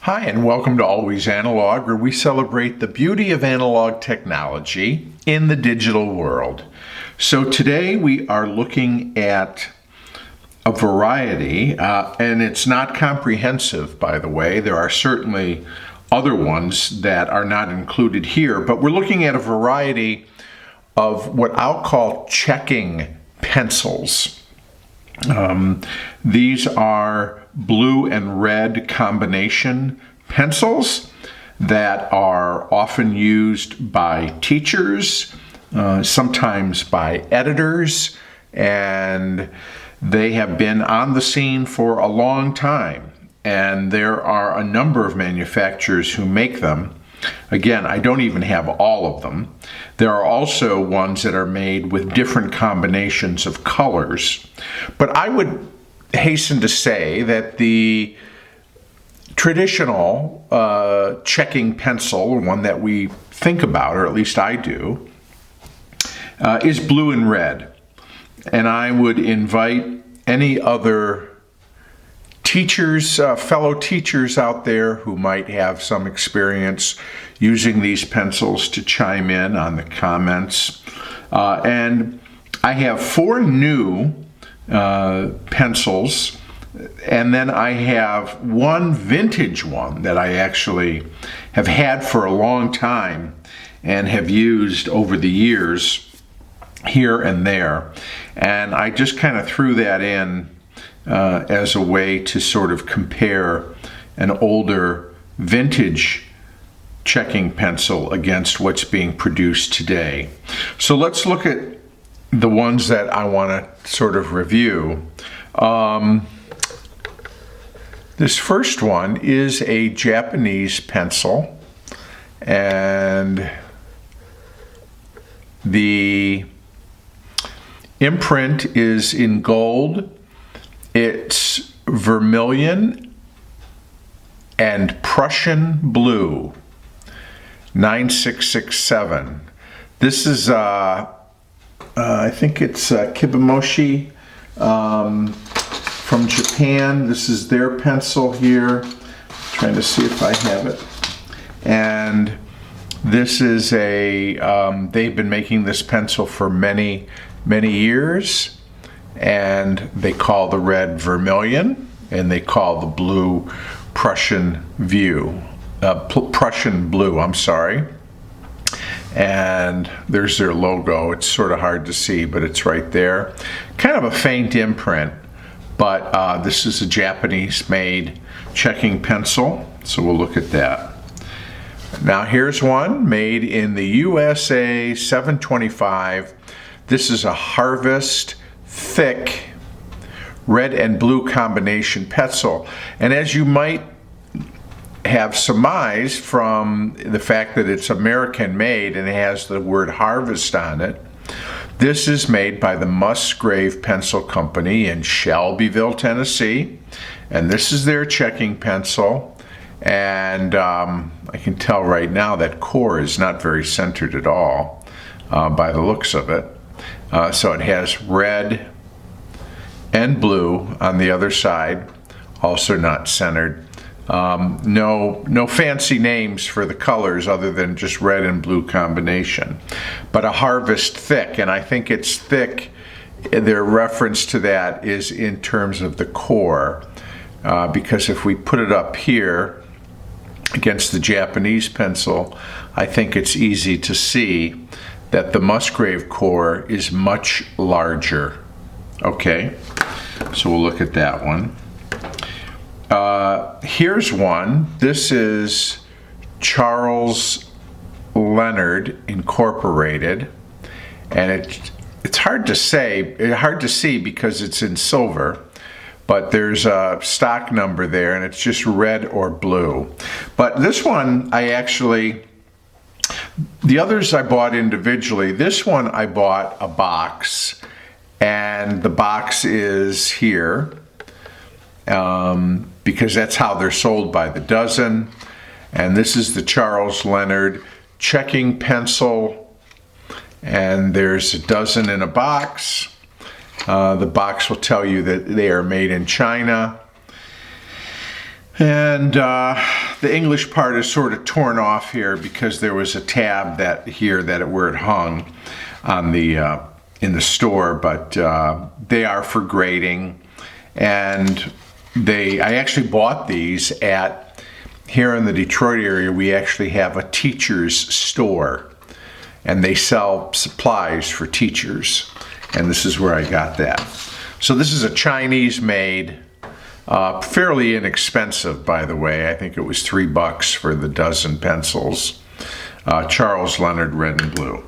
Hi, and welcome to Always Analog, where we celebrate the beauty of analog technology in the digital world. So today we are looking at a variety, and it's not comprehensive, by the way. There are certainly other ones that are not included here, but we're looking at a variety of what I'll call checking pencils. These are blue and red combination pencils that are often used by teachers, sometimes by editors, and they have been on the scene for a long time. And there are a number of manufacturers who make them. Again, I don't even have all of them. There are also ones that are made with different combinations of colors. But I would hasten to say that the traditional checking pencil, one that we think about, or at least I do, is blue and red. And I would invite any other teachers, fellow teachers out there who might have some experience using these pencils to chime in on the comments. And I have 4 new pencils, and then I have one vintage one that I actually have had for a long time and have used over the years here and there. And I just kind of threw that in as a way to sort of compare an older vintage checking pencil against what's being produced today. So let's look at the ones that I want to sort of review. This first one is a Japanese pencil, and the imprint is in gold. It's vermilion and Prussian blue, 9667. This is I think it's Kitaboshi from Japan. This is their pencil here. Trying to see if I have it. And this is they've been making this pencil for many, many years. And they call the red vermilion, and they call the blue Prussian Prussian blue, I'm sorry. And there's their logo. It's sort of hard to see, but it's right there. Kind of a faint imprint, but this is a Japanese-made checking pencil, so we'll look at that. Now here's one made in the USA, 725. This is a Harvest thick red and blue combination pencil. And as you might have surmised from the fact that it's American made and it has the word Harvest on it, this is made by the Musgrave Pencil Company in Shelbyville, Tennessee. And this is their checking pencil. And I can tell right now that core is not very centered at all by the looks of it. So it has red and blue on the other side, also not centered. No fancy names for the colors other than just red and blue combination. But a Harvest thick, and I think it's thick, their reference to that is in terms of the core. Because if we put it up here against the Japanese pencil, I think it's easy to see that the Musgrave core is much larger. Okay, so we'll look at that one. Here's one. This is Charles Leonard Incorporated, and it's hard to see because it's in silver, but there's a stock number there, and it's just red or blue. But this one the others I bought individually. This one I bought a box, and the box is here because that's how they're sold by the dozen. And this is the Charles Leonard checking pencil, and there's a dozen in a box. The box will tell you that they are made in China. And the English part is sort of torn off here because there was a tab that where it hung on the in the store, but they are for grading. And I actually bought these here in the Detroit area. We actually have a teacher's store, and they sell supplies for teachers. And this is where I got that. So this is a Chinese-made, fairly inexpensive, by the way. I think it was $3 for the dozen pencils. Charles Leonard, red and blue.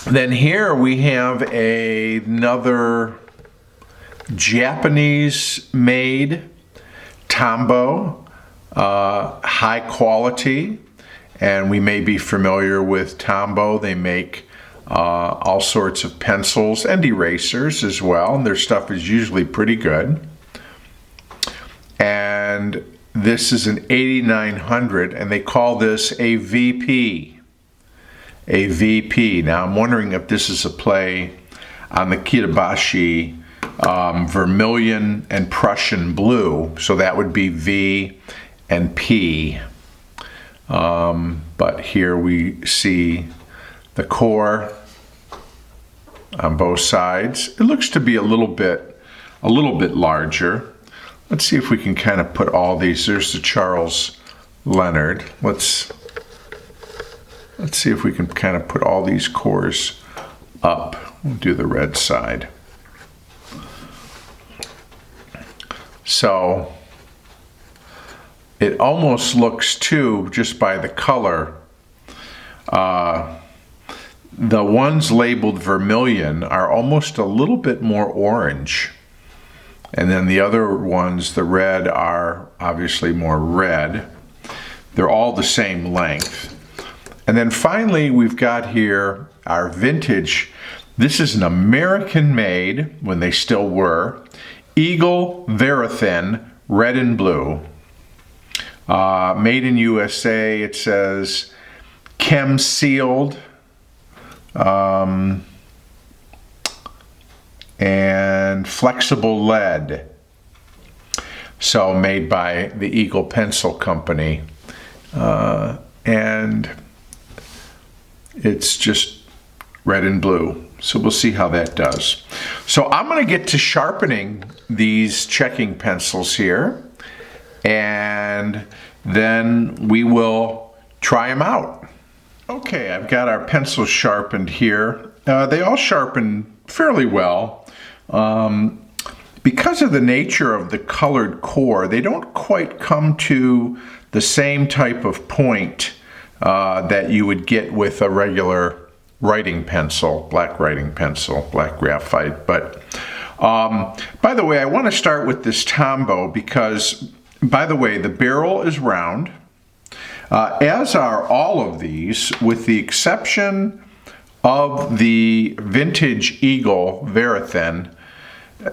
Then here we have another Japanese-made Tombow, high quality, and we may be familiar with Tombow. They make all sorts of pencils and erasers as well, and their stuff is usually pretty good. And this is an 8900, and they call this a VP. A VP. Now I'm wondering if this is a play on the Kitaboshi Vermilion and Prussian blue, so that would be V and P. But here we see the core on both sides. It looks to be a little bit larger. Let's see if we can kind of put all these. There's the Charles Leonard. Let's see if we can kind of put all these cores up. We'll do the red side. So it almost looks too, just by the color, the ones labeled vermilion are almost a little bit more orange. And then the other ones, the red, are obviously more red. They're all the same length. And then finally, we've got here our vintage. This is an American-made, when they still were, Eagle Verithin, red and blue. Made in USA, it says chem sealed. And flexible lead. So made by the Eagle Pencil Company. And it's just red and blue. So we'll see how that does. So I'm going to get to sharpening these checking pencils here, and then we will try them out. Okay, I've got our pencils sharpened here. They all sharpen fairly well. Because of the nature of the colored core, they don't quite come to the same type of point that you would get with a regular writing pencil, black graphite. But by the way, I want to start with this Tombow because, by the way, the barrel is round, as are all of these, with the exception of the vintage Eagle Verithin.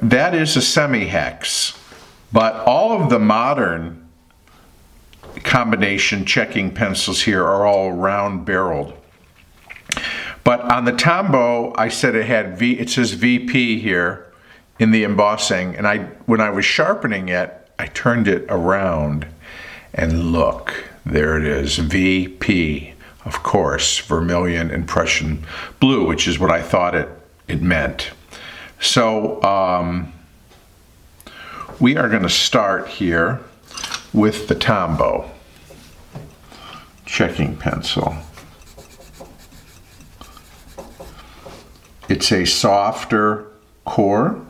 That is a semi-hex, but all of the modern combination checking pencils here are all round barreled. But on the Tombow, I said it says VP here in the embossing, and when I was sharpening it, I turned it around, and look, there it is, VP, of course, Vermilion and Prussian blue, which is what I thought it meant. So we are going to start here with the Tombow checking pencil. It's a softer core.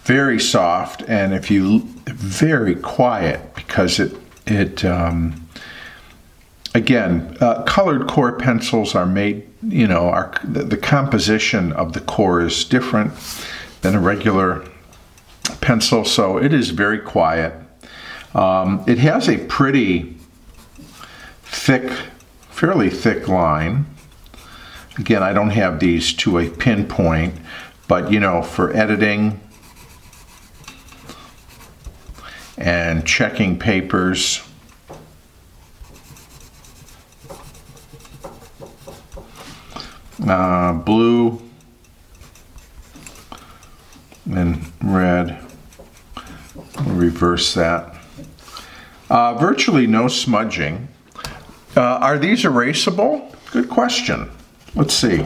Very soft, and very quiet, because again, colored core pencils are made, the composition of the core is different than a regular pencil, so it is very quiet. It has a pretty thick, fairly thick line. Again, I don't have these to a pinpoint, but for editing and checking papers, blue and red. Reverse that. Virtually no smudging. Are these erasable? Good question. Let's see.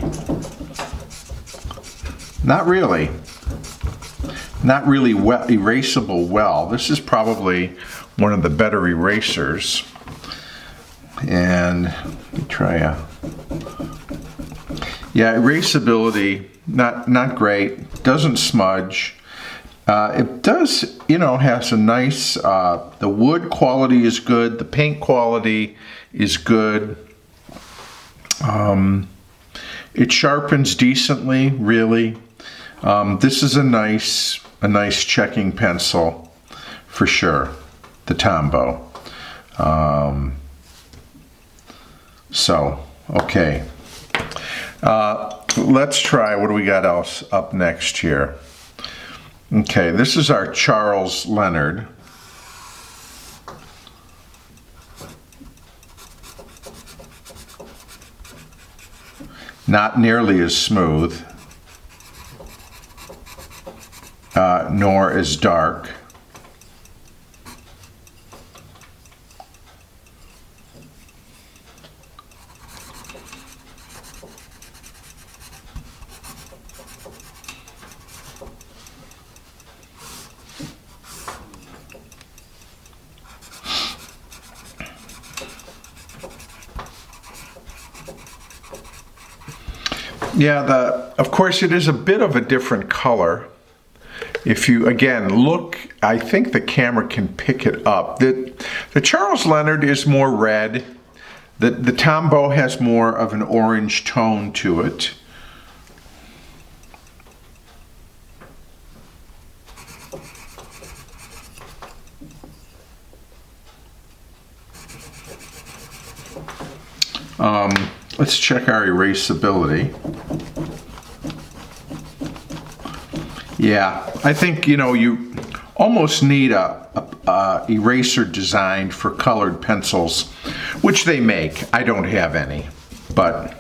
Not really. Not really well, erasable well. This is probably one of the better erasers. And let me try erasability, not great. Doesn't smudge. It does, has a nice, the wood quality is good, the paint quality is good. It sharpens decently, really. This is a nice checking pencil for sure, the Tombow. Okay. Let's try, what do we got else up next here? Okay, this is our Charles Leonard. Not nearly as smooth, nor as dark. Yeah, of course it is a bit of a different color. If you, again, look, I think the camera can pick it up. The Charles Leonard is more red. The Tombow has more of an orange tone to it. Let's check our erasability. Yeah, I think, you almost need a eraser designed for colored pencils, which they make. I don't have any, but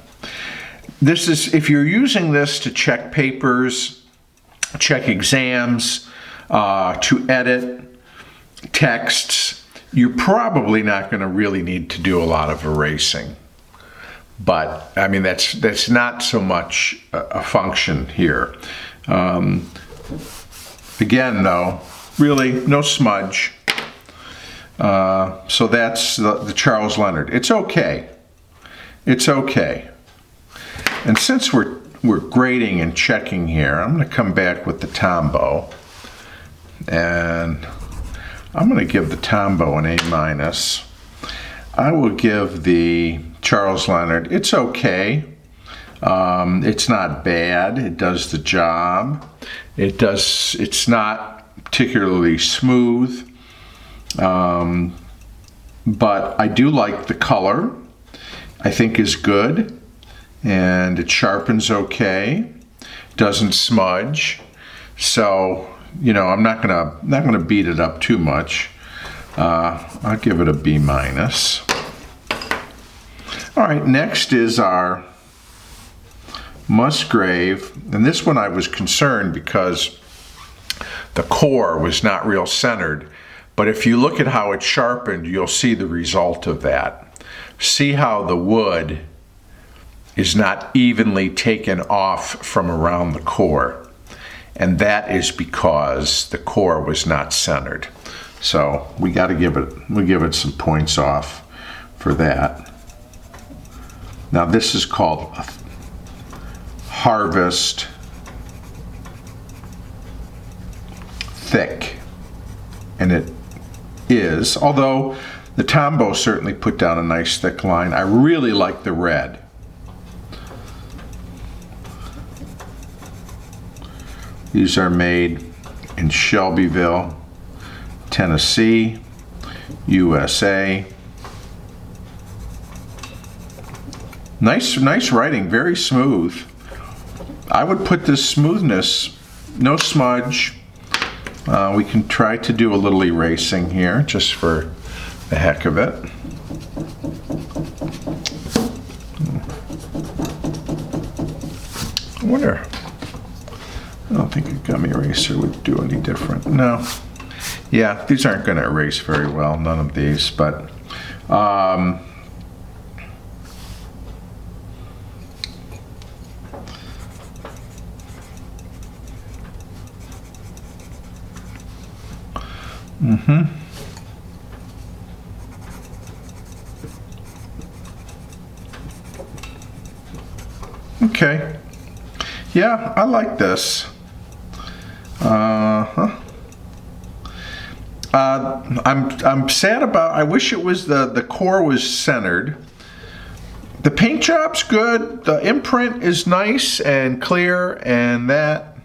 this is, if you're using this to check papers, check exams, to edit texts, you're probably not going to really need to do a lot of erasing. But, I mean, that's not so much a function here. Again, though, really no smudge. So that's the Charles Leonard. It's okay. It's okay. And since we're grading and checking here, I'm going to come back with the Tombow. And I'm going to give the Tombow an A-. I will give the Charles Leonard, it's okay. It's not bad. It does the job. It's not particularly smooth. But I do like the color. I think is good. And it sharpens okay. Doesn't smudge. So, I'm not gonna beat it up too much. I'll give it a B-. All right, next is our Musgrave, and this one I was concerned because the core was not real centered, but if you look at how it sharpened, you'll see the result of that. See how the wood is not evenly taken off from around the core, and that is because the core was not centered. So we'll give it some points off for that. Now this is called Harvest Thick, and it is, although The Tombow certainly put down a nice thick line. I really like the red. These are made in Shelbyville, Tennessee, USA. Nice writing, very smooth. I would put this smoothness, no smudge. We can try to do a little erasing here, just for the heck of it. I wonder, I don't think a gum eraser would do any different. No. Yeah, these aren't going to erase very well, none of these, but okay. Yeah, I like this. I'm sad about, I wish it was the core was centered. The paint job's good. The imprint is nice and clear, and that.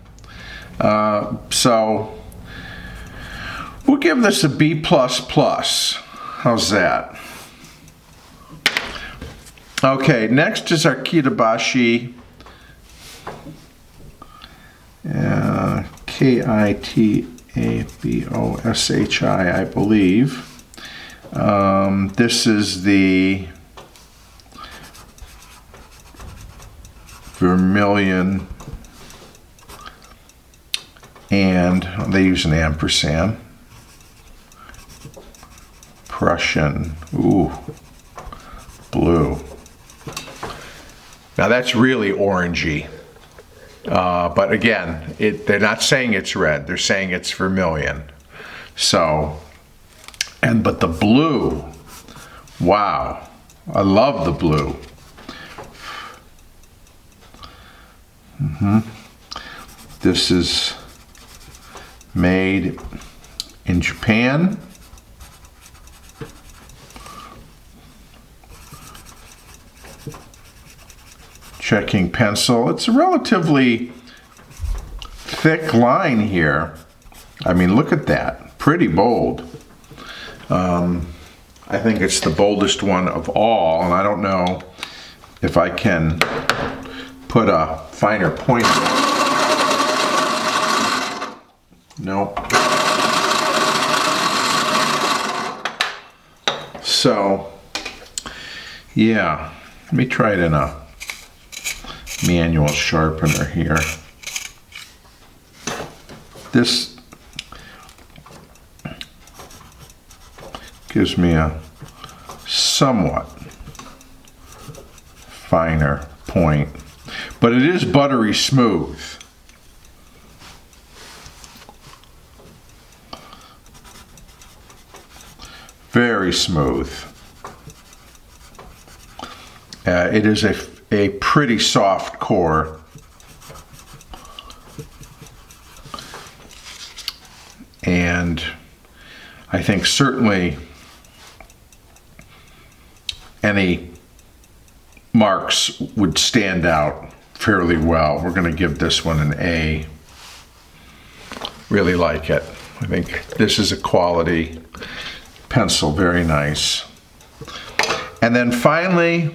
So we'll give this a B++. How's that? Okay, next is our Kitaboshi. Kitaboshi, I believe. This is the vermilion, and they use an ampersand. Prussian, ooh, blue. Now that's really orangey. But again, they're not saying it's red, they're saying it's vermilion. So, but the blue, wow, I love the blue. This is made in Japan. Checking pencil. It's a relatively thick line here. I mean, look at that. Pretty bold. I think it's the boldest one of all, and I don't know if I can put a finer point on it. Nope. So, yeah. Let me try it in a manual sharpener here. This gives me a somewhat finer point, but it is buttery smooth. Very smooth. It is a pretty soft core. And I think certainly any marks would stand out fairly well. We're going to give this one an A. Really like it. I think this is a quality pencil, very nice. And then finally,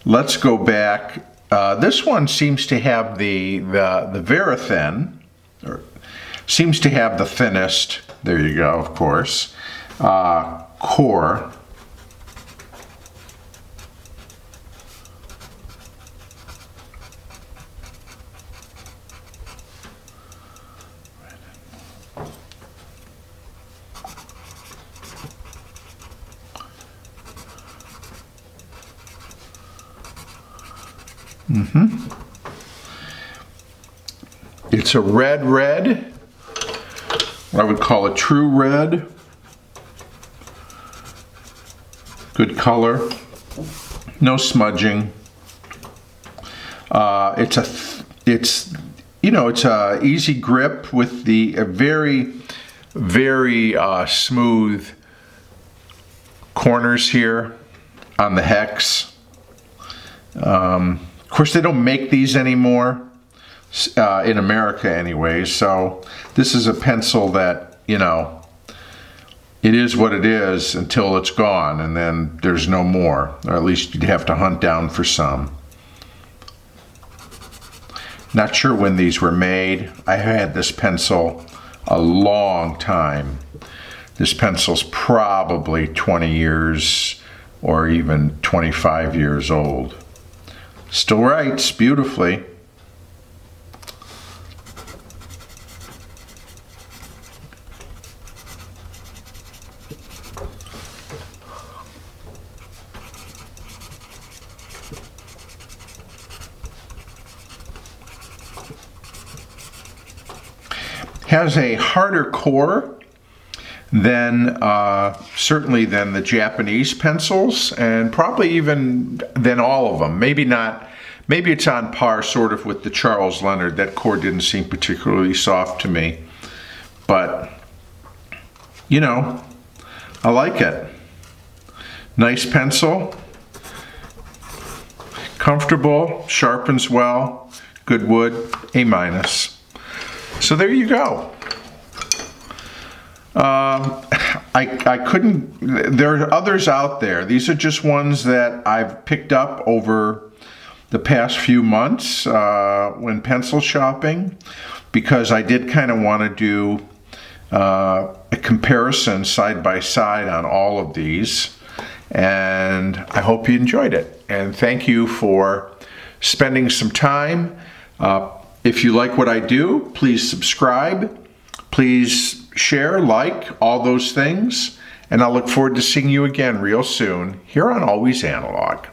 let's go back. This one seems to have the Verithin, or seems to have the thinnest, there you go, of course, core. It's a red, what I would call a true red. Good color, no smudging. It's a easy grip with a very, very smooth corners here on the hex. Of course, they don't make these anymore in America anyway, so this is a pencil that, you know, it is what it is until it's gone, and then there's no more, or at least you'd have to hunt down for some. Not sure when these were made. I had this pencil a long time. This pencil's probably 20 years or even 25 years old. Still writes beautifully. Has a harder core than certainly than the Japanese pencils, and probably even than all of them. Maybe not. Maybe it's on par sort of with the Charles Leonard. That core didn't seem particularly soft to me, but you know, I like it. Nice pencil, comfortable, sharpens well, good wood, A-. So there you go. I couldn't, there are others out there. These are just ones that I've picked up over the past few months when pencil shopping, because I did kind of want to do a comparison side by side on all of these, and I hope you enjoyed it. And thank you for spending some time. If you like what I do, please subscribe. Please share, like, all those things. And I'll look forward to seeing you again real soon here on Always Analog.